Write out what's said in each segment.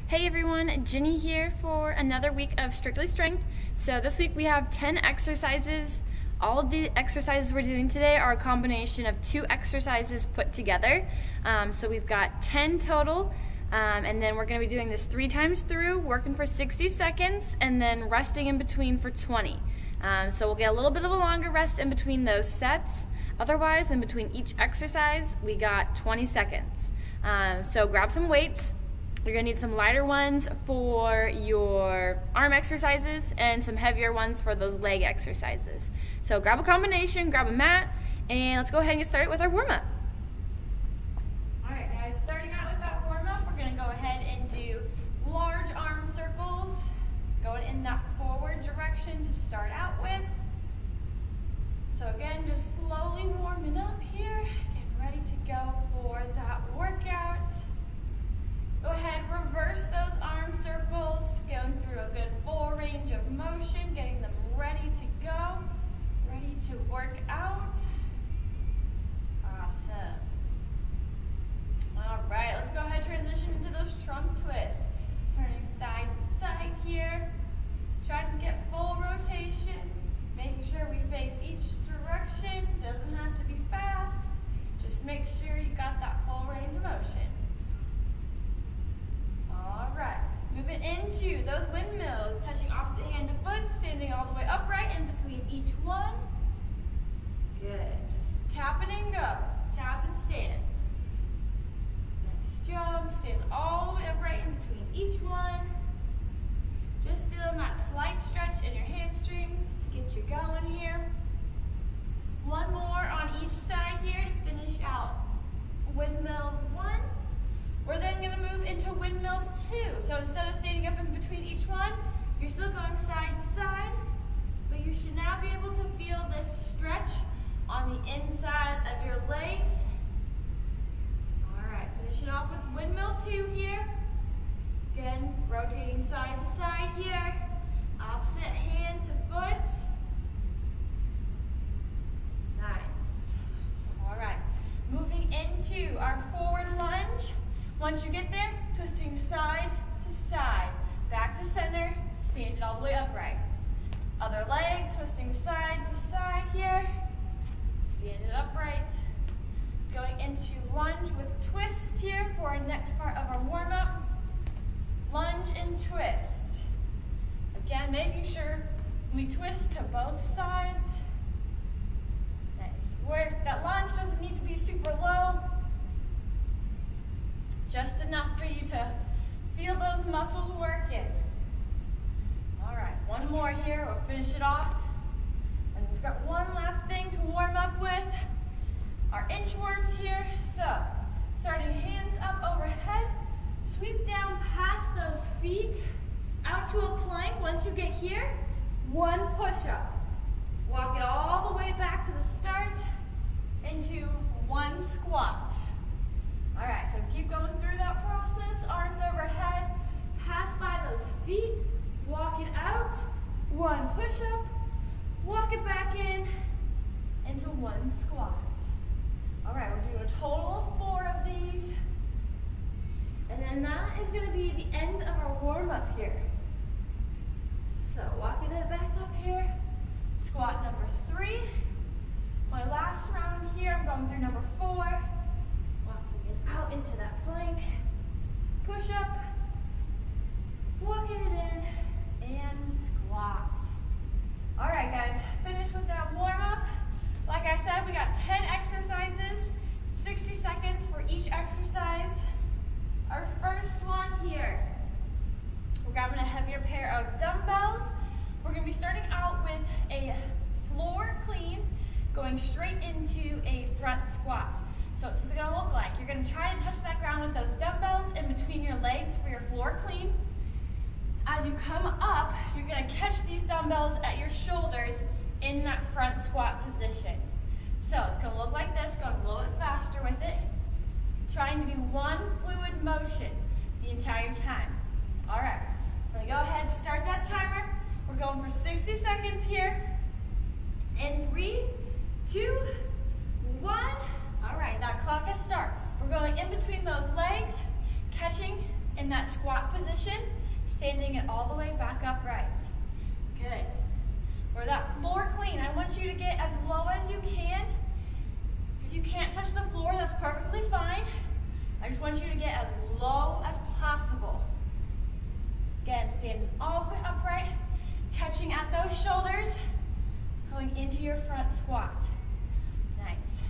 Hey everyone, Ginny here for another week of Strictly Strength. So this week we have 10 exercises. All of the exercises we're doing today are a combination of 2 exercises put together. So we've got 10 total, and then we're going to be doing this 3 times through, working for 60 seconds, and then resting in between for 20. So we'll get a little bit of a longer rest in between those sets. Otherwise, in between each exercise, we got 20 seconds. So grab some weights. You're going to need some lighter ones for your arm exercises and some heavier ones for those leg exercises. So grab a combination, grab a mat, and let's go ahead and get started with our warm-up. Alright guys, starting out with that warm-up, we're going to go ahead and do large arm circles, going in that forward direction to start out with. So again, just slowly warming up here, getting ready to go for that workout. Go ahead, reverse those arm circles, going through a good full range of motion, getting them ready to go, ready to work out. Awesome. All right, let's go ahead and transition into those trunk twists. Turning side to side here, trying to get full rotation, making sure we face each direction. Doesn't have to be fast, just make sure you got that full range of motion. All right, moving into those windmills, touching opposite hand to foot, standing all the way upright in between each one. Good, just tap it and go, tap and stand. Next jump, stand all the way upright in between each one. Just feeling that slight stretch in your hamstrings to get you going here. One more on each side here to finish out windmills 1. We're then going to move into windmills 2. So instead of standing up in between each one, you're still going side to side, but you should now be able to feel this stretch on the inside of your legs. All right, finishing off with windmill 2 here. Again, rotating side to side here, opposite hand to foot. Nice. All right, moving into our forward lunge. Once you get there, twisting side to side, back to center, stand it all the way upright. Other leg, twisting side to side here, stand it upright. Going into lunge with twists here for our next part of our warm-up. Lunge and twist. Again, making sure we twist to both sides. Nice work. That lunge doesn't need to be super low. Just enough for you to feel those muscles working. All right, one more here, we'll finish it off. And we've got one last thing to warm up with, our inchworms here. So, starting hands up overhead, sweep down past those feet, out to a plank. Once you get here, 1 push-up. Walk it all the way back to the start into 1 squat. All right, so keep going through that process. Arms overhead, pass by those feet, walk it out, 1 push-up, walk it back in, into 1 squat. All right, we're doing a total of 4 of these. And then that is gonna be the end of our warm-up here. So walking it back up here, squat number 3. My last round here, I'm going through number 4. Out into that plank, push up, walking it in, and squat. All right, guys, finish with that warm-up. Like I said, we got 10 exercises, 60 seconds for each exercise. Our first one here, we're grabbing a heavier pair of dumbbells. We're gonna be starting out with a floor clean, going straight into a front squat. So this is going to look like you're going to try to touch that ground with those dumbbells in between your legs for your floor clean. As you come up, you're going to catch these dumbbells at your shoulders in that front squat position. So it's going to look like this, going a little bit faster with it. Trying to be 1 fluid motion the entire time. All right, I'm going to go ahead and start that timer. We're going for 60 seconds here. In 3, 2, 1. All right, that clock has started. We're going in between those legs, catching in in that squat position, standing it all the way back upright. Good. For that floor clean, I want you to get as low as you can. If you can't touch the floor, that's perfectly fine. I just want you to get as low as possible. Again, standing all the way upright, catching at those shoulders, going into your front squat. Nice.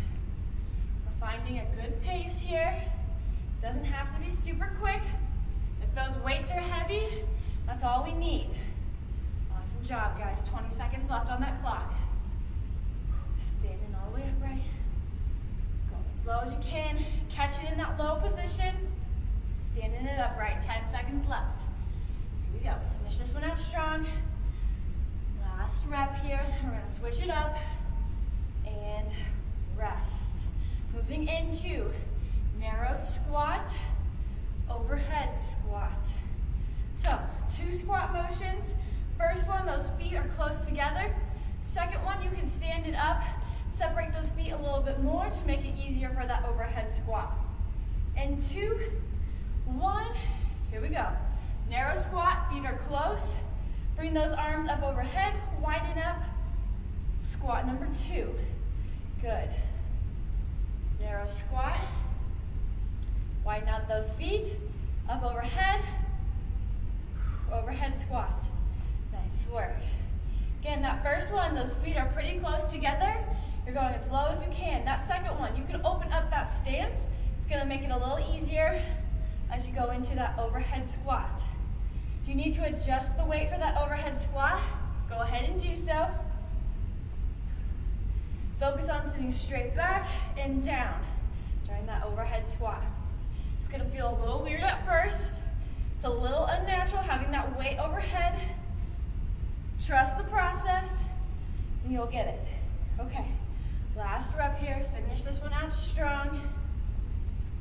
We're finding a good pace here. Doesn't have to be super quick. If those weights are heavy, that's all we need. Awesome job, guys. 20 seconds left on that clock. Standing all the way upright. Going as low as you can. Catch it in that low position. Standing it upright. 10 seconds left. Here we go. Finish this one out strong. Last rep here. We're going to switch it up. And rest. Moving into narrow squat, overhead squat. So, 2 squat motions. First one, those feet are close together. Second one, you can stand it up, separate those feet a little bit more to make it easier for that overhead squat. And 2, 1, here we go. Narrow squat, feet are close. Bring those arms up overhead, widen up. Squat number 2. Good. Narrow squat. Widen out those feet, up overhead, overhead squat. Nice work. Again, that first one, those feet are pretty close together. You're going as low as you can. That second one, you can open up that stance. It's gonna make it a little easier as you go into that overhead squat. If you need to adjust the weight for that overhead squat, go ahead and do so. Focus on sitting straight back and down during that overhead squat. It's gonna feel a little weird at first. It's a little unnatural having that weight overhead. Trust the process and you'll get it. Okay, last rep here. Finish this one out strong.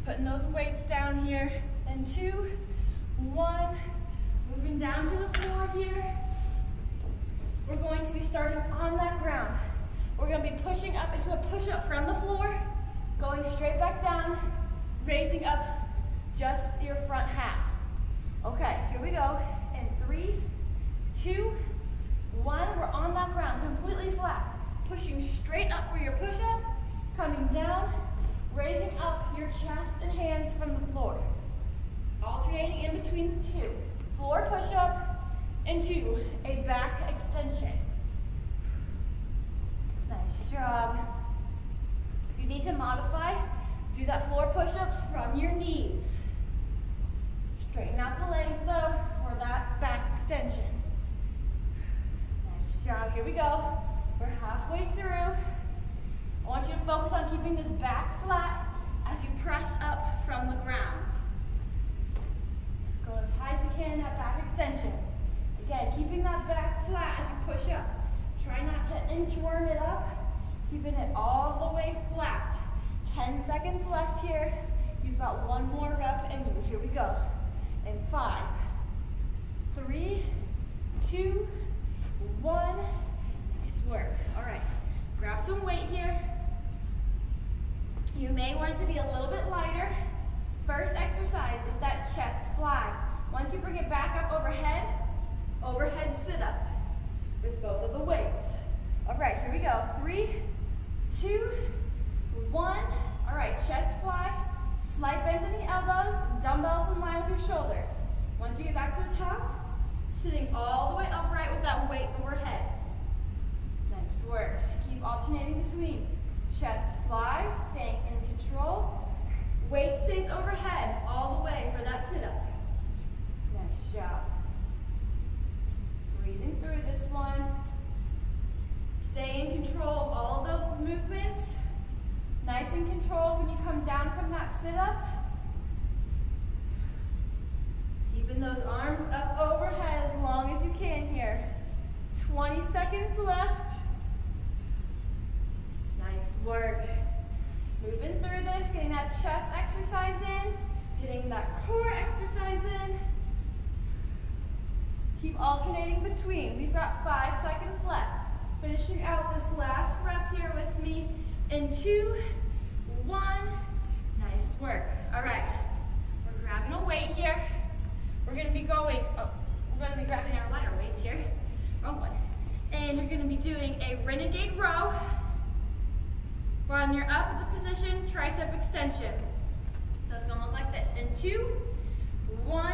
Putting those weights down here. And 2, 1. Moving down to the floor here. We're going to be starting on that ground. We're gonna be pushing up into a push-up from the floor, going straight back down, raising up just your front half. Okay, here we go. In 3, 2, 1, we're on that ground, completely flat. Pushing straight up for your push-up, coming down, raising up your chest and hands from the floor. Alternating in between the 2. Floor push-up into a back extension. Nice job. If you need to modify, do that floor push-up from your knees. Straighten out the legs though for that back extension. Nice job. Here we go. We're halfway through. I want you to focus on keeping this back flat as you press up from the ground. Go as high as you can, that back extension. Again, keeping that back flat as you push up. Try not to inchworm it up, keeping it all the way flat. 10 seconds left here. You've got 1 more rep in you. Here we go. In 5, 3, 2, 1. Nice work. All right, grab some weight here. You may want it to be a little bit lighter. First exercise is that chest fly. Once you bring it back up overhead, overhead sit up with both of the weights. All right, here we go. 3, 2, 1. All right, chest fly. Slight bend in the elbows, dumbbells in line with your shoulders. Once you get back to the top, sitting all the way upright with that weight overhead. Nice work. Keep alternating between chest fly, staying in control. Weight stays overhead all the way for that sit-up. Nice job. Breathing through this one. Stay in control of all of those movements. Nice and controlled when you come down from that sit-up. Keeping those arms up overhead as long as you can here. 20 seconds left. Nice work. Moving through this, getting that chest exercise in, getting that core exercise in. Keep alternating between. We've got 5 seconds left. Finishing out this last rep here with me in 2, 1. Nice work. All right, we're grabbing a weight here. we're going to be grabbing our lighter weights here. Wrong one. And you're going to be doing a Renegade Row. When you're up at the position, tricep extension. So it's going to look like this. In 2, 1,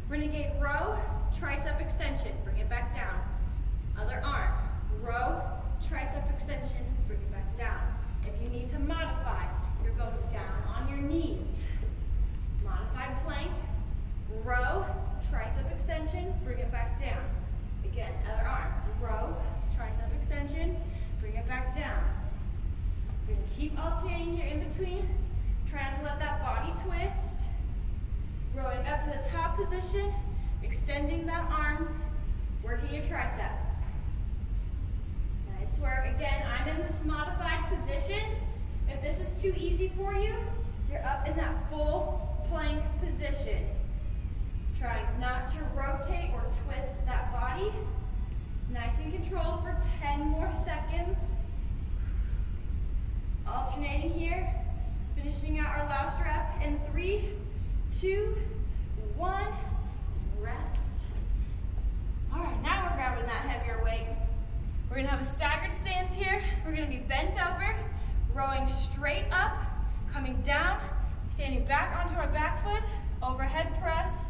Renegade Row, tricep extension. Bring it back down. Other arm. Row, tricep extension. Bring it back down. If you need to modify, you're going down on your knees. Modified plank. Row, tricep extension. Bring it back down. Again, other arm. Row, tricep extension. Bring it back down. We're going to keep alternating here in between. Trying to let that body twist. Rowing up to the top position. Extending that arm. Working your tricep. Nice work. Again, I'm in this modified position. If this is too easy for you, you're up in that full plank position. Trying not to rotate or twist that body. Nice and controlled for 10 more seconds. Alternating here. Finishing out our last rep in 3, 2, 1. Rest. All right, now we're grabbing that heavier weight. We're gonna have a staggered stance here. We're gonna be bent over, rowing straight up, coming down, standing back onto our back foot, overhead press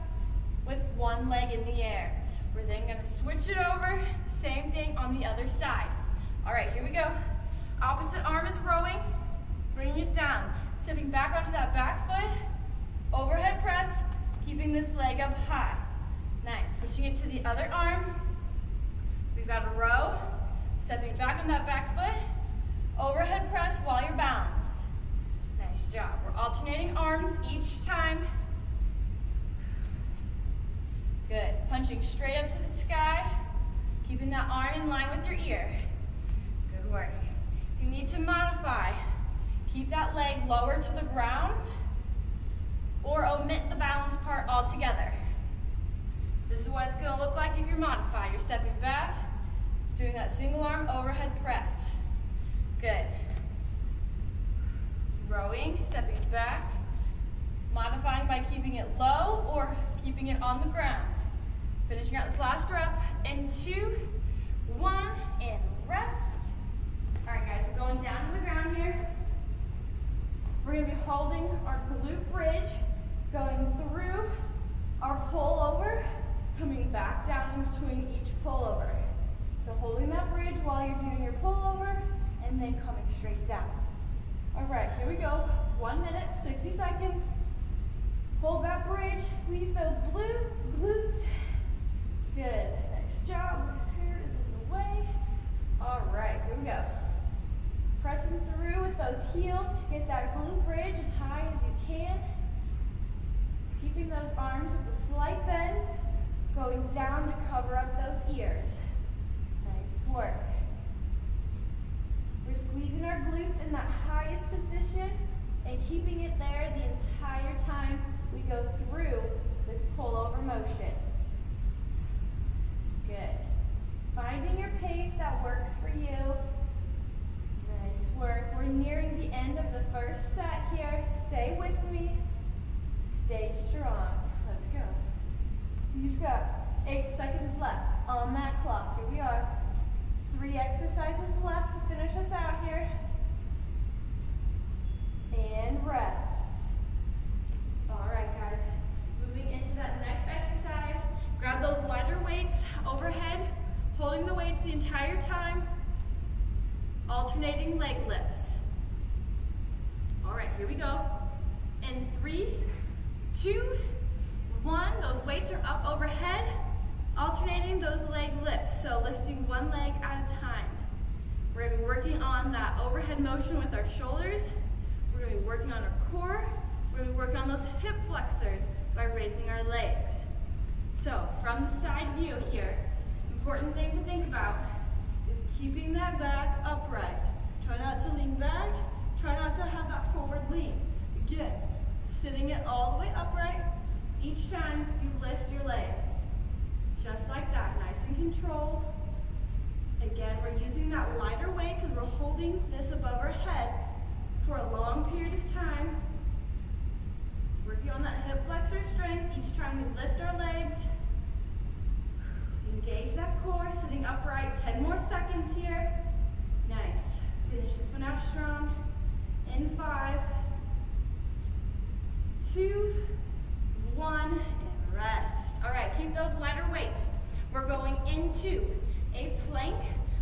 with one leg in the air. We're then gonna switch it over, same thing on the other side. All right, here we go. Opposite arm is rowing, bringing it down, stepping back onto that back foot, overhead press, keeping this leg up high. Nice, switching it to the other arm. We've got a row, stepping back on that back foot, overhead press while you're balanced. Nice job. We're alternating arms each time. Good. Punching straight up to the sky, keeping that arm in line with your ear. Good work. If you need to modify, keep that leg lower to the ground or omit the balance part altogether. This is what it's going to look like if you're modified. You're stepping back, doing that single arm overhead press. Good. Rowing, stepping back, modifying by keeping it low or keeping it on the ground. Finishing out this last rep in 2, 1, and rest. All right, guys, we're going down to the ground here. We're going to be holding our glute bridge, going through our pull over, coming back down in between each pull over. So holding that bridge while you're doing your pull over, and then coming straight down. All right, here we go. 1 minute, 60 seconds. Hold that bridge, squeeze those glutes. Good, nice job. Hair is in the way. All right, here we go. Pressing through with those heels to get that glute bridge as high as you can. Keeping those arms with a slight bend, going down to cover up those ears. Nice work. We're squeezing our glutes in that highest position and keeping it there the entire time we go through this pull-over motion. Good. Finding your pace that works for you. Nice work. We're nearing the end of the first set here. Stay with me. Stay strong. Let's go. You've got 8 seconds left on that clock. Here we are. 3 exercises left to finish us out here. And rest. All right, guys. Moving into that next exercise. Grab those lighter weights overhead, holding the weights the entire time. Alternating leg lifts. All right, here we go. In 3, 2, 1. Those weights are up overhead. Alternating those leg lifts, so lifting one leg at a time. We're going to be working on that overhead motion with our shoulders. We're going to be working on our core. We're going to be working on those hip flexors by raising our legs. So from the side view here, important thing to think about is keeping that back upright. Try not to lean back. Try not to have that forward lean. Again, sitting it all the way upright each time you lift your leg. Just like that, nice and controlled. Again, we're using that lighter weight because we're holding this above our head for a long period of time. Working on that hip flexor strength each time we lift our legs. Engage that core, sitting upright. 10 more seconds here. Nice. Finish this one out strong. In 5, 2, 1, and rest. All right, keep those lighter weights. We're going into a plank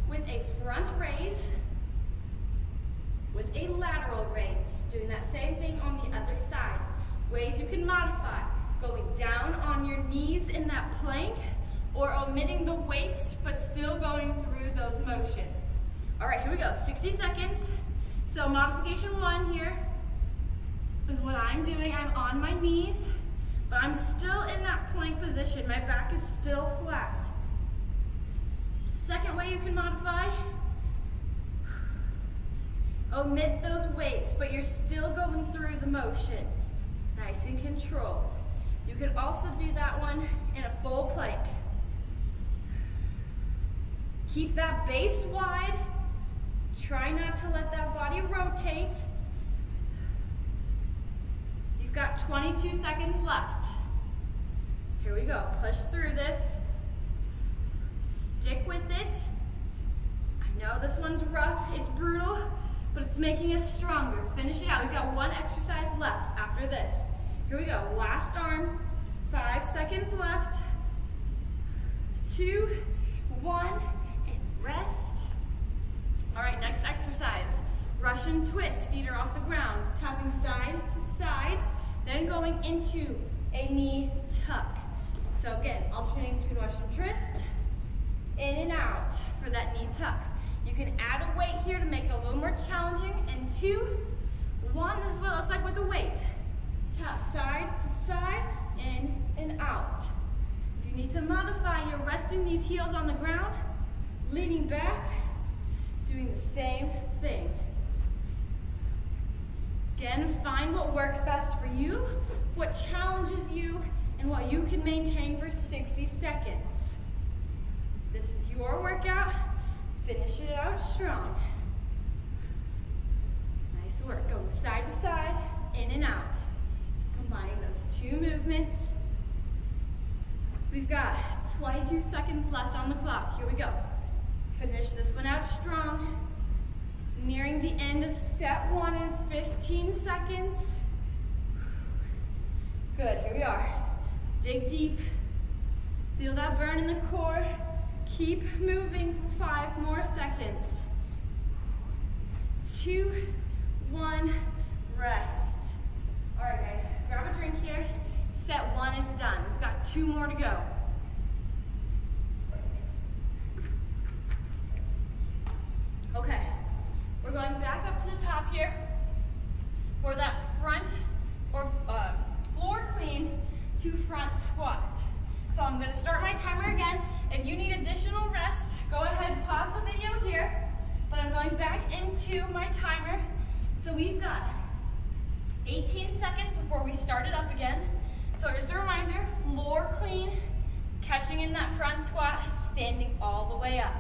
with a front raise with a lateral raise. Doing that same thing on the other side. Ways you can modify. Going down on your knees in that plank, or omitting the weights, but still going through those motions. All right, here we go, 60 seconds. So modification 1 here is what I'm doing. I'm on my knees, but I'm still in that plank position. My back is still flat. Second way you can modify, omit those weights, but you're still going through the motions. Nice and controlled. You can also do that one in a full plank. Keep that base wide. Try not to let that body rotate. You've got 22 seconds left. Here we go. Push through this. Stick with it. I know this one's rough, it's brutal, but it's making us stronger. Finish it out. We've got one exercise left after this. Here we go. Last arm. 5 seconds left. 2, 1, and rest. All right, next exercise. Russian twist. Feet are off the ground. Tapping side to side. Then going into a knee tuck. So again, alternating between Russian twist, in and out for that knee tuck. You can add a weight here to make it a little more challenging. And 2, 1, this is what it looks like with a weight. Tap side to side, in and out. If you need to modify, you're resting these heels on the ground, leaning back, doing the same thing. Again, find what works best for you, what challenges you, and what you can maintain for 60 seconds. This is your workout. Finish it out strong. Nice work. Going side to side, in and out. Combining those 2 movements. We've got 22 seconds left on the clock. Here we go. Finish this one out strong. Nearing the end of set 1 in 15 seconds. Good, here we are. Dig deep. Feel that burn in the core. Keep moving for 5 more seconds. 2, 1, rest. All right, guys, grab a drink here. Set 1 is done. We've got 2 more to go. Okay, we're going back up to the top here for that front or floor clean to front squat. So I'm going to start my timer again. If you need additional rest, go ahead and pause the video here. But I'm going back into my timer. So we've got 18 seconds before we start it up again. So just a reminder, floor clean, catching in that front squat, standing all the way up.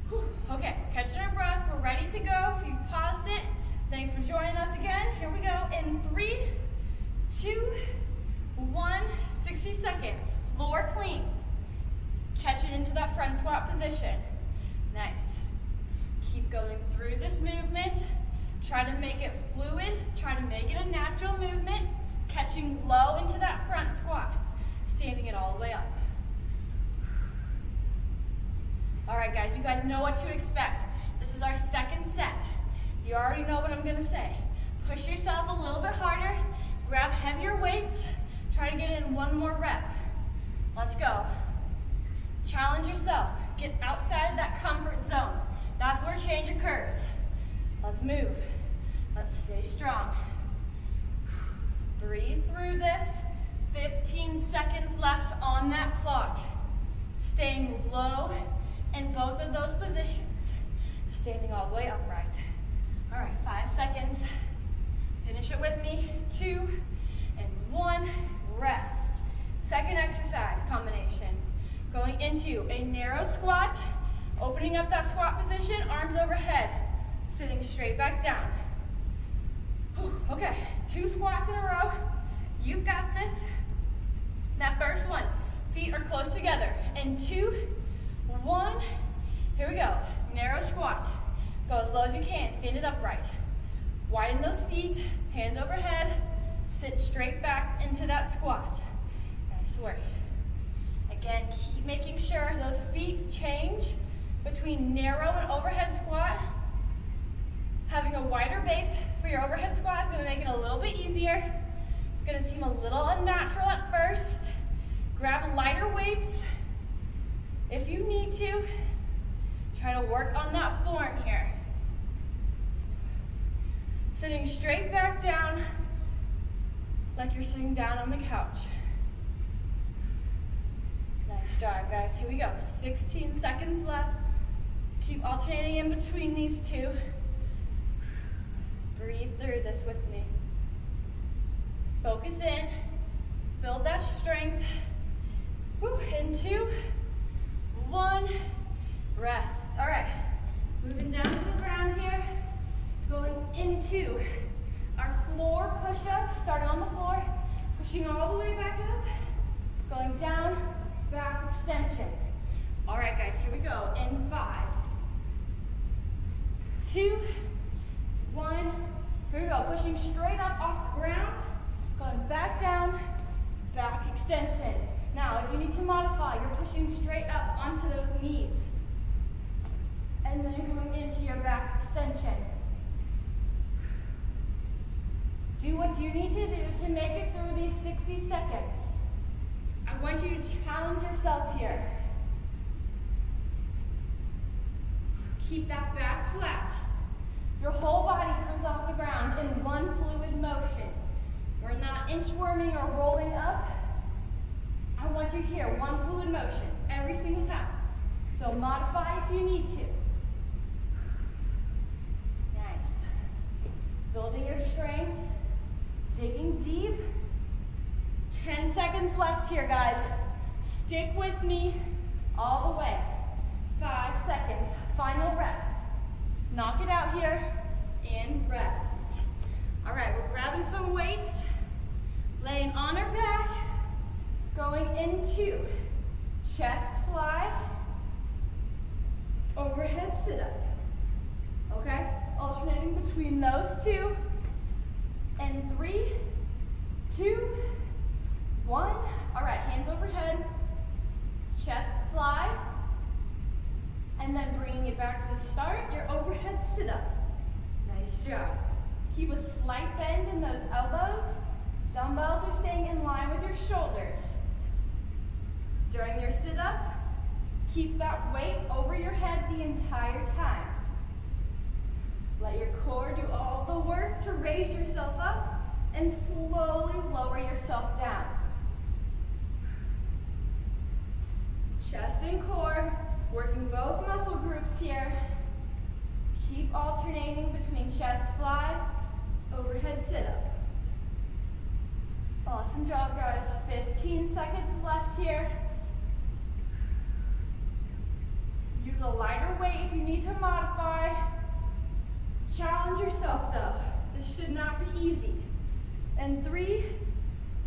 Whew. Okay, catching our breath, we're ready to go. If you've paused it, thanks for joining us again. Here we go in 3, 2, 1, 60 seconds. Floor clean. Catch it into that front squat position. Nice. Keep going through this movement. Try to make it fluid. Try to make it a natural movement. Catching low into that front squat. Standing it all the way up. All right, guys, you guys know what to expect. This is our second set. You already know what I'm going to say. Push yourself a little bit harder. Grab heavier weights. Try to get in 1 more rep. Let's go. Challenge yourself. Get outside of that comfort zone. That's where change occurs. Let's move. Let's stay strong. Breathe through this. 15 seconds left on that clock. Staying low in both of those positions. Standing all the way upright. All right, 5 seconds. Finish it with me. 2 and 1. Rest. Second exercise combination. Going into a narrow squat. Opening up that squat position, arms overhead. Sitting straight back down. Whew, okay, 2 squats in a row. You've got this. That first one, Feet are close together. In 2, 1, here we go. Narrow squat. Go as low as you can, stand it upright. Widen those feet, hands overhead, sit straight back into that squat. Nice work. Again, keep making sure those feet change between narrow and overhead squat. Having a wider base for your overhead squat is going to make it a little bit easier. It's going to seem a little unnatural at first. Grab lighter weights if you need to. Try to work on that form here. Sitting straight back down like you're sitting down on the couch. Nice job, guys. Here we go. 16 seconds left. Keep alternating in between these two. Breathe through this with me. Focus in. Build that strength. Woo. In 2, 1. Rest. All right. Moving down to the ground here. Going into our floor push-up. Starting on the floor. Pushing all the way back up. Going down. Back extension. All right, guys. Here we go. In 5, 2, 1. Here we go. Pushing straight up off the ground. Going back down. Back extension. Now, if you need to modify, you're pushing straight up onto those knees. And then going into your back extension. Do what you need to do to make it through these 60 seconds. I want you to challenge yourself here. Keep that back flat. Your whole body comes off the ground in one fluid motion. We're not inchworming or rolling up. I want you here, one fluid motion, every single time. So modify if you need to. Nice. Building your strength, digging deep. 10 seconds left here, guys. Stick with me all the way. 5 seconds, final rep. Knock it out here and rest. All right, we're grabbing some weights, laying on our back, going into chest fly, overhead sit-up. Okay, alternating between those two. And 3, 2, 1. All right, hands overhead, chest fly, and then bringing it back to the start, your overhead sit-up. Nice job. Keep a slight bend in those elbows. Dumbbells are staying in line with your shoulders. During your sit-up, keep that weight over your head the entire time. Let your core do all the work to raise yourself up and slowly lower yourself down. Chest and core, working both muscle groups here. Keep alternating between chest fly, overhead sit-up. Awesome job, guys. 15 seconds left here. Use a lighter weight if you need to modify. Challenge yourself, though. This should not be easy. And 3,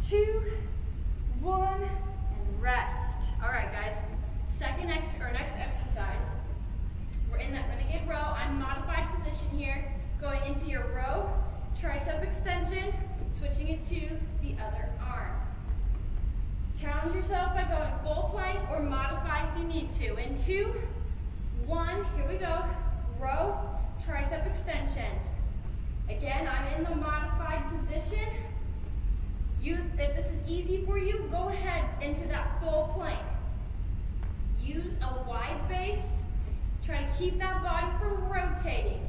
2, 1, and rest. All right, guys. Next exercise. We're in that Renegade Row. I'm modified position here. Going into your row, tricep extension, switching it to the other arm. Challenge yourself by going full plank or modify if you need to. In 2, 1, here we go. Row, tricep extension. Again, I'm in the modified position. If this is easy for you, go ahead into that full plank. Use a wide base. Try to keep that body from rotating.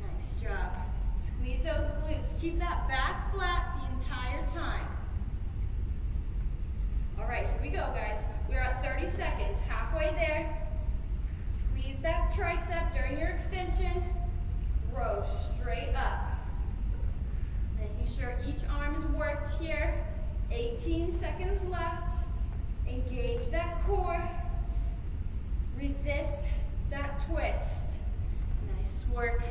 Nice job. Squeeze those glutes. Keep that back flat the entire time. All right, here we go, guys. We're at 30 seconds, halfway there. Squeeze that tricep during your extension. Row straight up. Making sure each arm is worked here. 18 seconds left. Engage that core. Resist that twist. Nice work.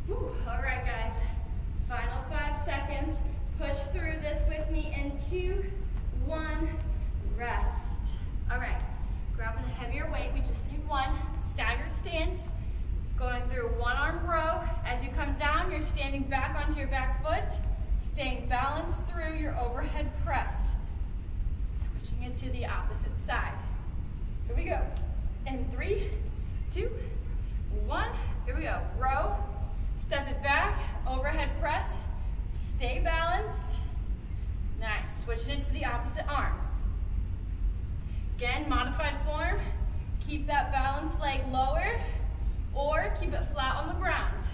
Whew. All right, guys. Final 5 seconds. Push through. 2, 1, rest. All right, grabbing a heavier weight, we just need one. Staggered stance, going through one arm row. As you come down, you're standing back onto your back foot, staying balanced through your overhead press. Switching it to the opposite side. Here we go. In 3, 2, 1. Here we go. Row, step it back, overhead press, stay balanced. Nice. Switching it to the opposite arm. Again, modified form. Keep that balanced leg lower or keep it flat on the ground.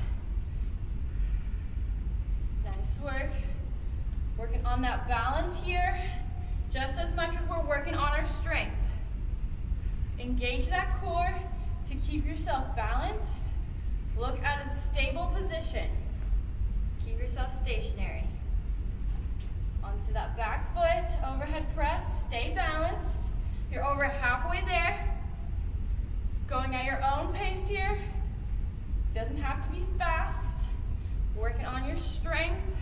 Nice work. Working on that balance here just as much as we're working on our strength. Engage that core to keep yourself balanced. Look at a stable position. Keep yourself stationary. Onto that back foot, overhead press, stay balanced. You're over halfway there. Going at your own pace here. Doesn't have to be fast. Working on your strength.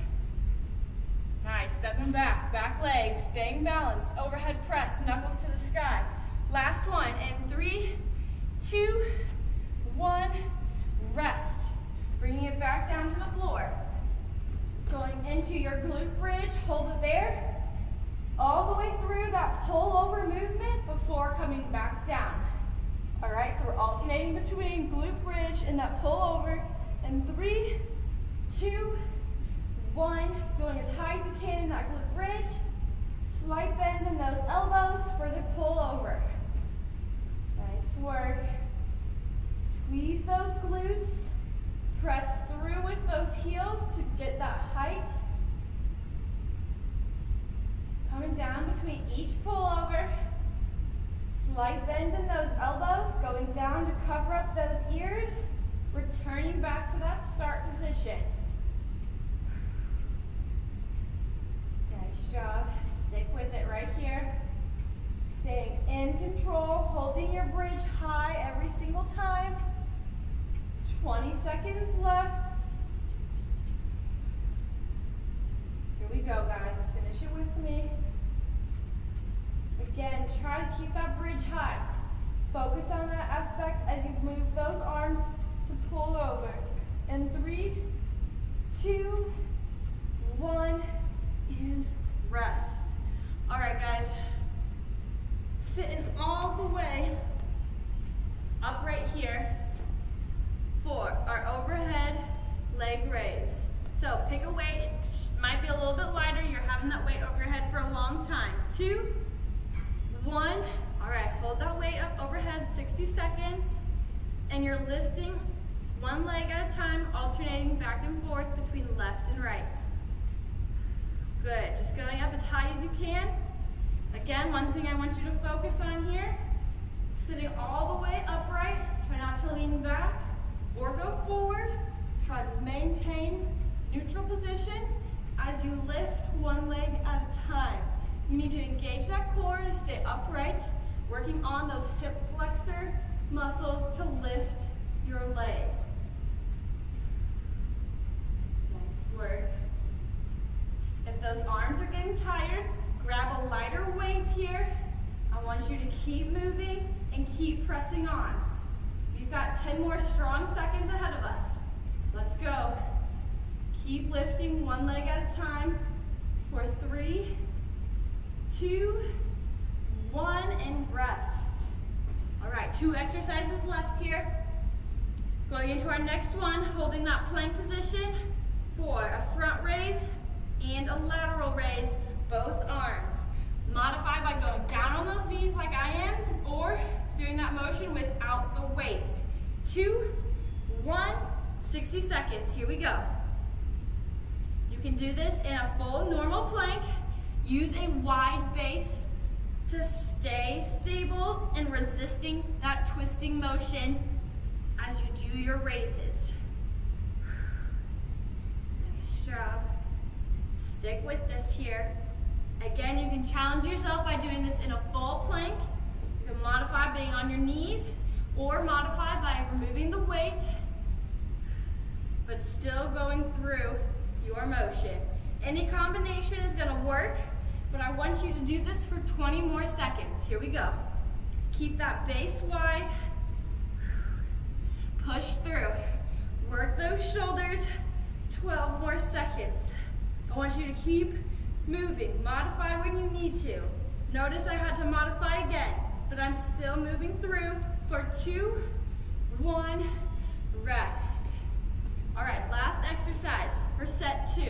Nice, stepping back, back leg, staying balanced. Overhead press, knuckles to the sky. Last one, in 3, 2, 1, rest. Bringing it back down to the floor. Going into your glute bridge, hold it there. All the way through that pull over movement before coming back down. All right, so we're alternating between glute bridge and that pull over. In 3, 2, 1, going as high as you can in that glute bridge. Slight bend in those elbows for the pull over. Nice work. Squeeze those glutes. Press through with those heels to get that height. Coming down between each pullover. Slight bend in those elbows, going down to cover up those ears. Returning back to that start position. Nice job. Stick with it right here. Staying in control, holding your bridge high every single time. 20 seconds left. Here we go, guys. Finish it with me. Again, try to keep that bridge high. Focus on that aspect as you move those arms to pull over. In 3, 2, 1, and rest. All right, guys. Sitting all the way up right here for our overhead leg raise. So pick a weight. It might be a little bit lighter. You're having that weight over your head for a long time. 2, 1. All right, hold that weight up overhead 60 seconds. And you're lifting one leg at a time, alternating back and forth between left and right. Good, just going up as high as you can. Again, one thing I want you to focus on here, sitting all the way upright. Try not to lean back or go forward. Try to maintain neutral position as you lift one leg at a time. You need to engage that core to stay upright, working on those hip flexor muscles to lift your leg. Nice work. If those arms are getting tired, grab a lighter weight here. I want you to keep moving and keep pressing on. We've got 10 more strong seconds ahead of us. Let's go. Keep lifting one leg at a time for 3, 2, 1, and rest. All right, 2 exercises left here. Going into our next one, holding that plank position for a front raise and a lateral raise, both arms. Modify by going down on those knees like I am, or doing that motion without the weight. 2, 1, 60 seconds. Here we go. You can do this in a full normal plank. Use a wide base to stay stable and resisting that twisting motion as you do your raises. Nice job. Stick with this here. Again, you can challenge yourself by doing this in a full plank. You can modify being on your knees or modify by removing the weight, but still going through your motion. Any combination is going to work. but I want you to do this for 20 more seconds. Here we go. Keep that base wide. Push through. Work those shoulders. 12 more seconds. I want you to keep moving. Modify when you need to. Notice I had to modify again, but I'm still moving through for 2, 1, rest. All right, last exercise for set 2.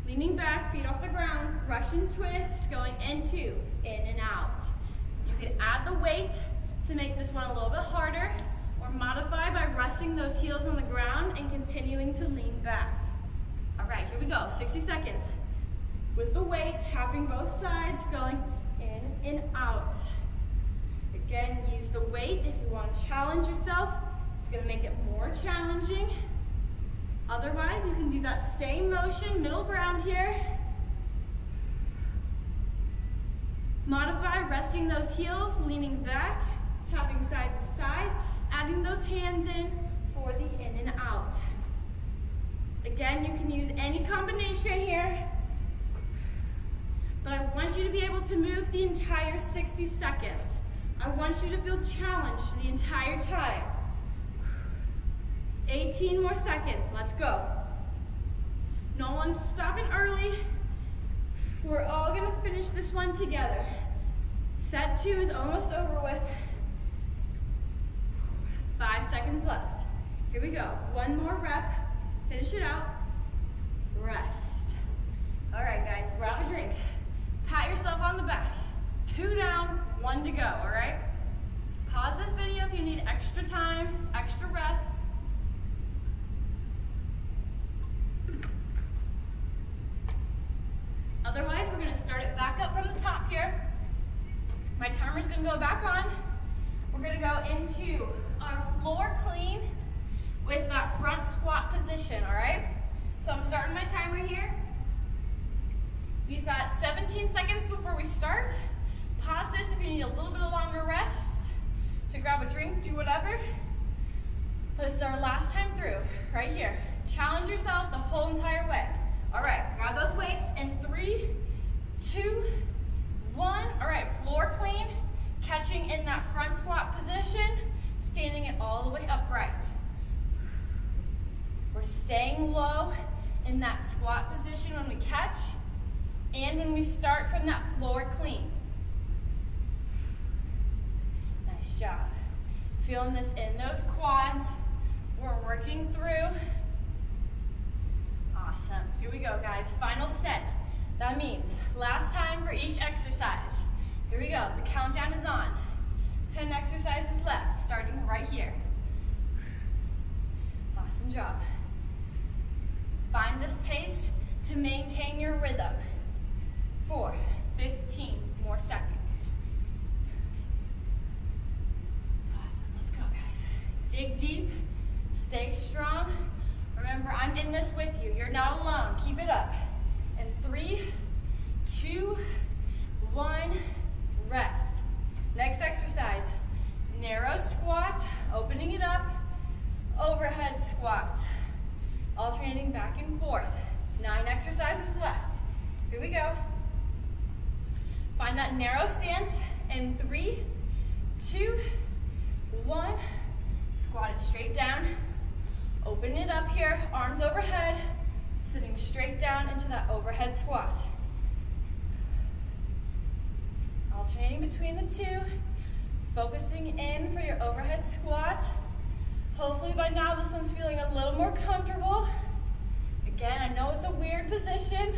Leaning back, feet off the ground, Russian twist, going into, in and out. You can add the weight to make this one a little bit harder, or modify by resting those heels on the ground and continuing to lean back. All right, here we go, 60 seconds. With the weight, tapping both sides, going in and out. Again, use the weight if you want to challenge yourself. It's gonna make it more challenging. Otherwise, you can do that same motion, middle ground here. Modify, resting those heels, leaning back, tapping side to side, adding those hands in for the in and out. Again, you can use any combination here, but I want you to be able to move the entire 60 seconds. I want you to feel challenged the entire time. 18 more seconds, let's go. No one's stopping early. We're all gonna finish this one together. Set 2 is almost over with. 5 seconds left. Here we go, one more rep, finish it out, rest. All right guys, grab a drink. Pat yourself on the back. 2 down, 1 to go, all right? Pause this video if you need extra time, extra rest. Otherwise, we're gonna start it back up from the top here. My timer's gonna go back on. We're gonna go into our floor clean with that front squat position, all right? So I'm starting my timer here. We've got 17 seconds before we start. Pause this if you need a little bit of longer rest, to grab a drink, do whatever. But it's our last time through, right here. Challenge yourself the whole entire way. All right, grab those weights in 3, 2, 1. All right, floor clean, catching in that front squat position, standing it all the way upright. We're staying low in that squat position when we catch, and when we start from that floor clean. Nice job. Feeling this in those quads. We're working through. Awesome. Here we go, guys. Final set. That means last time for each exercise. Here we go. The countdown is on. 10 exercises left, starting right here. Awesome job. Find this pace to maintain your rhythm. 4, 15 more seconds. Awesome. Let's go, guys. Dig deep. Stay strong. Remember, I'm in this with you. You're not alone. Keep it up. And 3, 2, 1, rest. Next exercise, narrow squat, opening it up, overhead squat, alternating back and forth. 9 exercises left. Here we go. Find that narrow stance in 3, 2, 1. Squat it straight down. Open it up here, arms overhead, sitting straight down into that overhead squat. Alternating between the two, focusing in for your overhead squat. Hopefully by now this one's feeling a little more comfortable. Again, I know it's a weird position.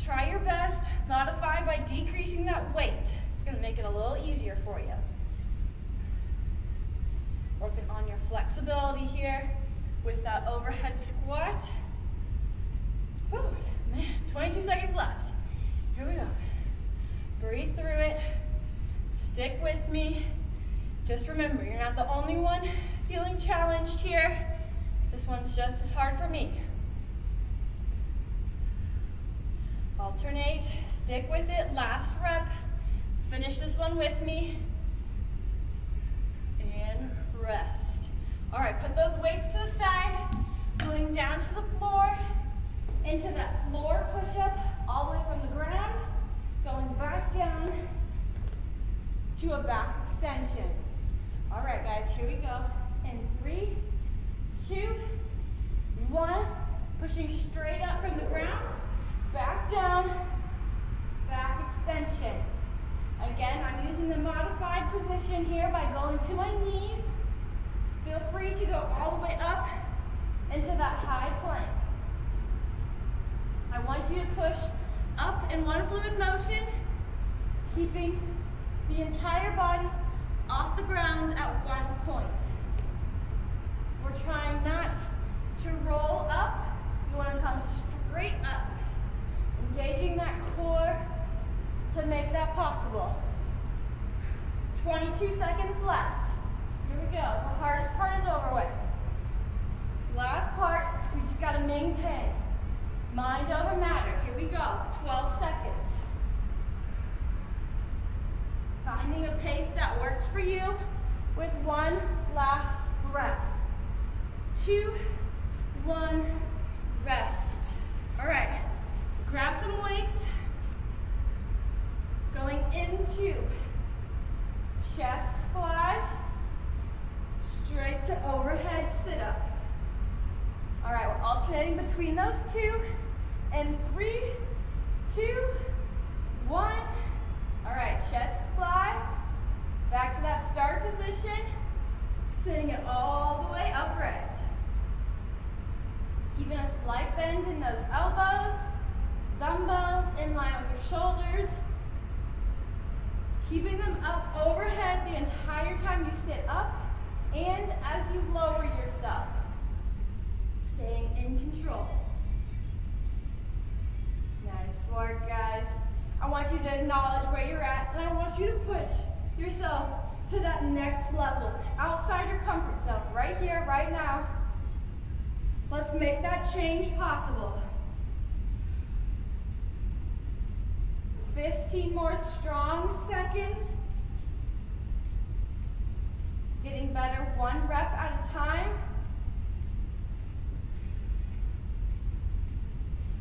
Try your best, modify by decreasing that weight. It's gonna make it a little easier for you. Working on your flexibility here with that overhead squat. Whew, man, 22 seconds left. Here we go. Breathe through it. Stick with me. Just remember, you're not the only one feeling challenged here. This one's just as hard for me. Alternate, stick with it, last rep. Finish this one with me. And rest. All right, put those weights to the side, going down to the floor, into that floor push-up all the way from the ground, going back down to a back extension. All right, guys, here we go. In 3, 2, 1. Pushing straight up from the ground, back down, back extension. Again, I'm using the modified position here by going to my knees. Feel free to go all the way up into that high plank. I want you to push up in one fluid motion, keeping the entire body off the ground at one point. We're trying not to roll up. You want to come straight up, engaging that core to make that possible. 22 seconds left. Here we go. The hardest part is over with. Last part, we just got to maintain. Mind over matter. Here we go. 12 seconds. Finding a pace that works for you with one last breath. 2, 1, rest. All right. Grab some weights. Going into chest fly, straight to overhead sit-up. All right, we're alternating between those two. And 3, 2, 1. All right, chest fly, back to that start position, sitting it all the way upright. Keeping a slight bend in those elbows, dumbbells in line with your shoulders. Keeping them up overhead the entire time you sit up and as you lower yourself. Staying in control. Nice work, guys. I want you to acknowledge where you're at, and I want you to push yourself to that next level, outside your comfort zone, right here, right now. Let's make that change possible. 15 more strong seconds. Getting better one rep at a time.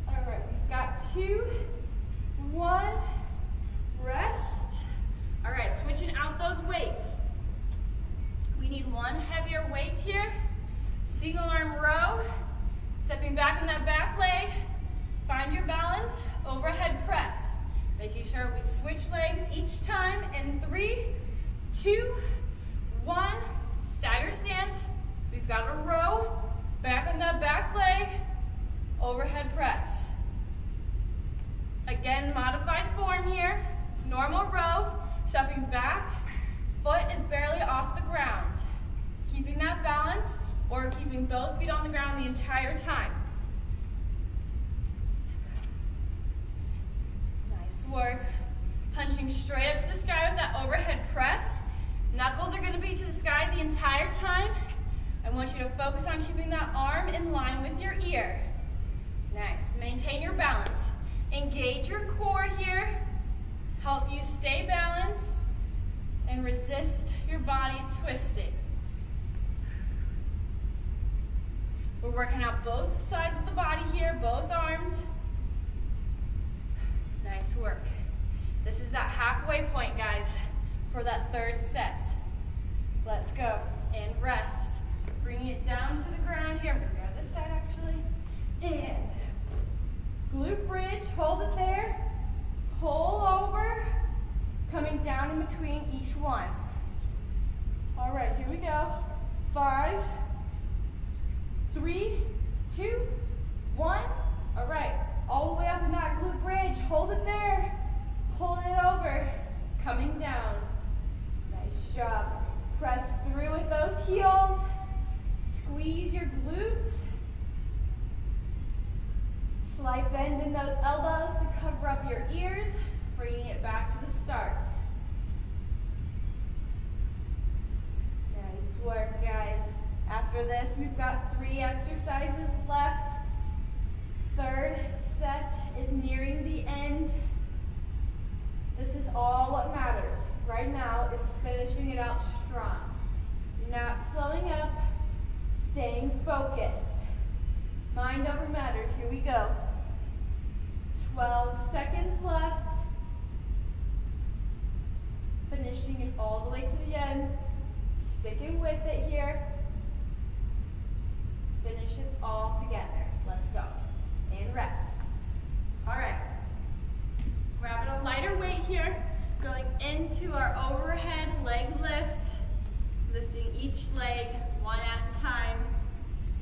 All right, we've got 2, 1, rest. All right, switching out those weights. We need one heavier weight here. Single arm row. Stepping back in that back leg. Find your balance. Overhead press. Making sure we switch legs each time in 3, 2, 1. Stagger stance. We've got a row. Back on that back leg. Overhead press. Again, modified form here. Normal row. Stepping back. Foot is barely off the ground. Keeping that balance or keeping both feet on the ground the entire time. Work. Punching straight up to the sky with that overhead press. Knuckles are going to be to the sky the entire time. I want you to focus on keeping that arm in line with your ear. Nice. Maintain your balance. Engage your core here. Help you stay balanced and resist your body twisting. We're working out both sides of the body here, both arms. Nice work. This is that halfway point, guys, for that third set. Let's go. And rest. Bringing it down to the ground here. I'm going to go to this side, actually. And glute bridge. Hold it there. Pull over. Coming down in between each one. All right, here we go. 5, 3, 2, 1. All right. All the way up in that glute bridge. Hold it there. Pulling it over. Coming down. Nice job. Press through with those heels. Squeeze your glutes. Slight bend in those elbows to cover up your ears. Bringing it back to the start. Nice work, guys. After this, we've got 3 exercises left. Third set is nearing the end. This is all what matters right now, is finishing it out strong. Not slowing up, staying focused. Mind over matter, here we go. 12 seconds left. Finishing it all the way to the end. Sticking with it here. Finish it all together. Let's go. And rest. All right. Grabbing a lighter weight here. Going into our overhead leg lifts. Lifting each leg one at a time.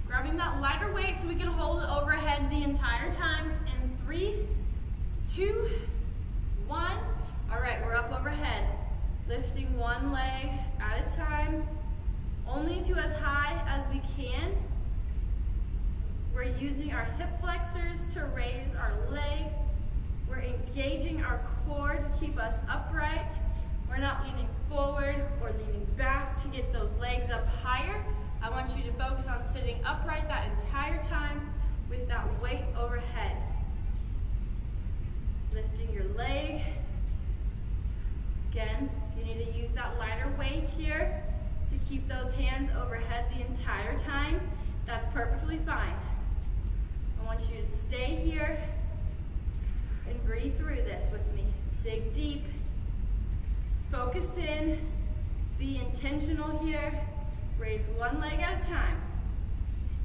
Grabbing that lighter weight so we can hold it overhead the entire time. In 3, 2, 1. All right, we're up overhead. Lifting one leg at a time, only to as high as we can. We're using our hip flexors to raise our leg. We're engaging our core to keep us upright. We're not leaning forward or leaning back to get those legs up higher. I want you to focus on sitting upright that entire time with that weight overhead. Lifting your leg. Again, you need to use that lighter weight here to keep those hands overhead the entire time. That's perfectly fine. I want you to stay here and breathe through this with me. Dig deep, focus in, be intentional here. Raise one leg at a time.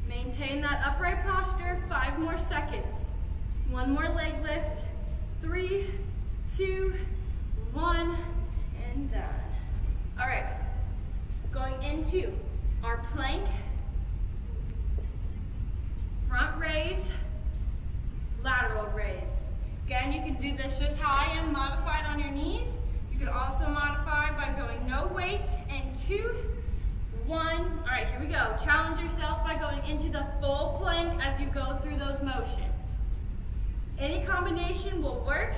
Maintain that upright posture, 5 more seconds. One more leg lift. 3, 2, 1, and done. All right, going into our plank, front raise, lateral raise. Again, you can do this just how I am, modified on your knees. You can also modify by going no weight, and 2, 1. All right, here we go. Challenge yourself by going into the full plank as you go through those motions. Any combination will work,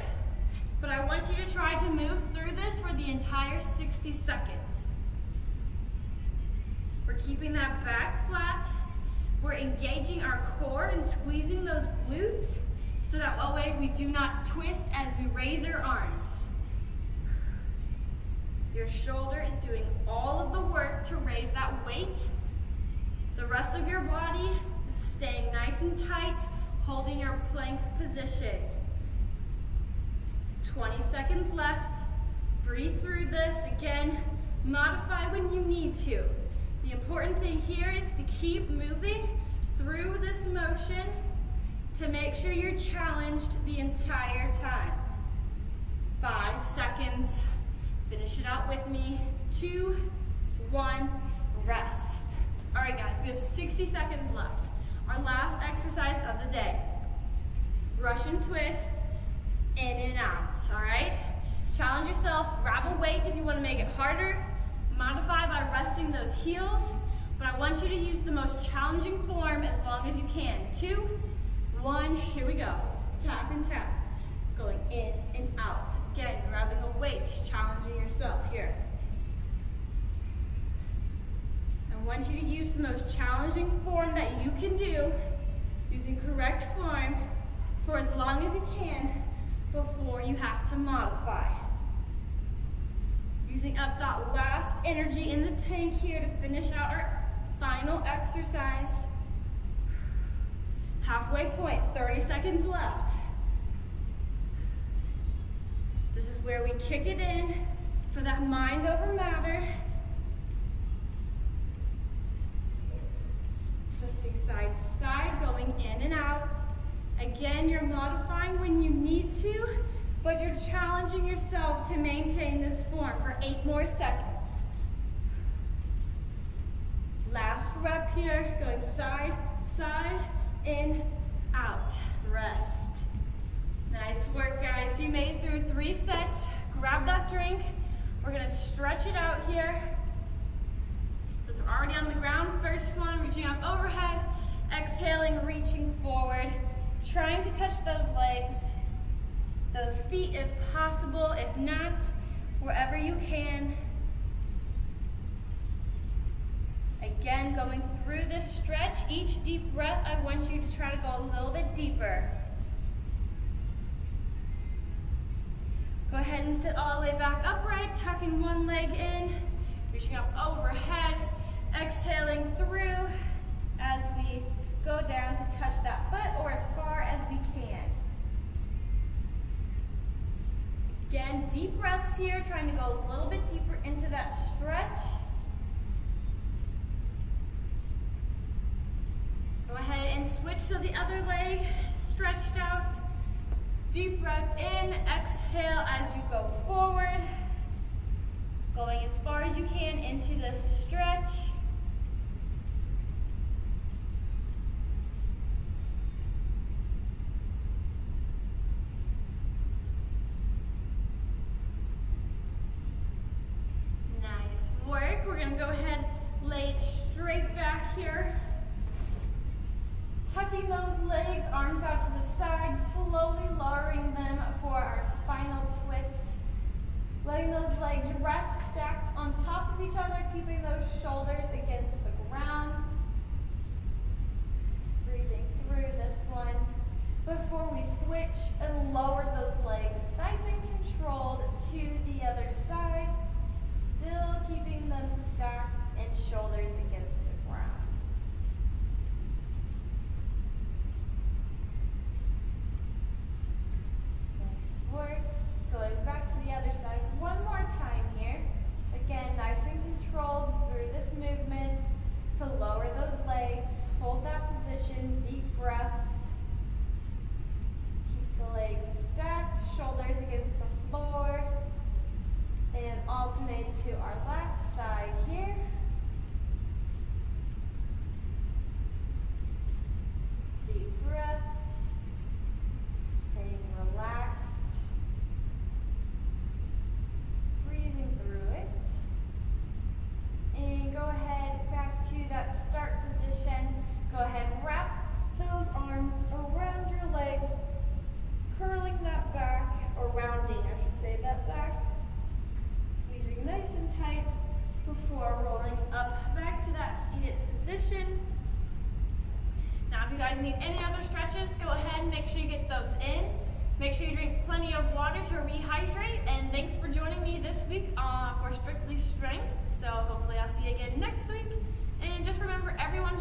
but I want you to try to move through this for the entire 60 seconds. We're keeping that back flat. We're engaging our core and squeezing those glutes so that way we do not twist as we raise our arms. Your shoulder is doing all of the work to raise that weight. The rest of your body is staying nice and tight, holding your plank position. 20 seconds left. Breathe through this. Again, modify when you need to. The important thing here is to keep moving through this motion to make sure you're challenged the entire time. 5 seconds. Finish it out with me. 2, 1, rest. All right, guys, we have 60 seconds left. Our last exercise of the day. Russian twist, in and out, all right? Challenge yourself, grab a weight if you want to make it harder. Modify by resting those heels, but I want you to use the most challenging form as long as you can. 2, 1, here we go. Tap and tap. Going in and out. Again, grabbing a weight, challenging yourself here. I want you to use the most challenging form that you can do, using correct form, for as long as you can before you have to modify. Using up that last energy in the tank here to finish out our final exercise. Halfway point, 30 seconds left. This is where we kick it in for that mind over matter. Twisting side to side, going in and out. Again, you're modifying when you need to, but you're challenging yourself to maintain this form for 8 more seconds. Last rep here, going side, side, in, out, rest. Nice work, guys. You made it through 3 sets. Grab that drink. We're gonna stretch it out here. Since we're already on the ground, first one, reaching up overhead, exhaling, reaching forward, trying to touch those legs, those feet if possible, if not, wherever you can. Again, going through this stretch, each deep breath, I want you to try to go a little bit deeper. Go ahead and sit all the way back upright, tucking one leg in, reaching up overhead, exhaling through as we go down to touch that foot or as far as we can. again, deep breaths here, trying to go a little bit deeper into that stretch. Go ahead and switch to the other leg, stretched out. Deep breath in, exhale as you go forward. Going as far as you can into the stretch. Nice work. We're going to go ahead, lay it straight back here. Tucking those legs, arms out to the side, slowly lowering them for our spinal twist. Letting those legs rest, stacked on top of each other, keeping those shoulders against the ground. Breathing through this one. Before we switch and lower those legs, nice and controlled to the other side, still keeping them stacked and shoulders against the ground. Work. Going back to the other side one more time here. Again, nice and controlled through this movement to lower those legs. Hold that position, deep breaths. Keep the legs stacked, shoulders against the floor. And alternate to our last side here. Deep breaths. Staying relaxed. Through it. And go ahead back to that start position. Go ahead, wrap those arms around your legs, curling that back, or rounding, I should say, that back. Squeezing nice and tight before rolling up back to that seated position. Now, if you guys need any other stretches, go ahead and make sure you get those in. Make sure you drink plenty of water to rehydrate, and thanks for joining me this week for Strictly Strength. So hopefully I'll see you again next week. And just remember, everyone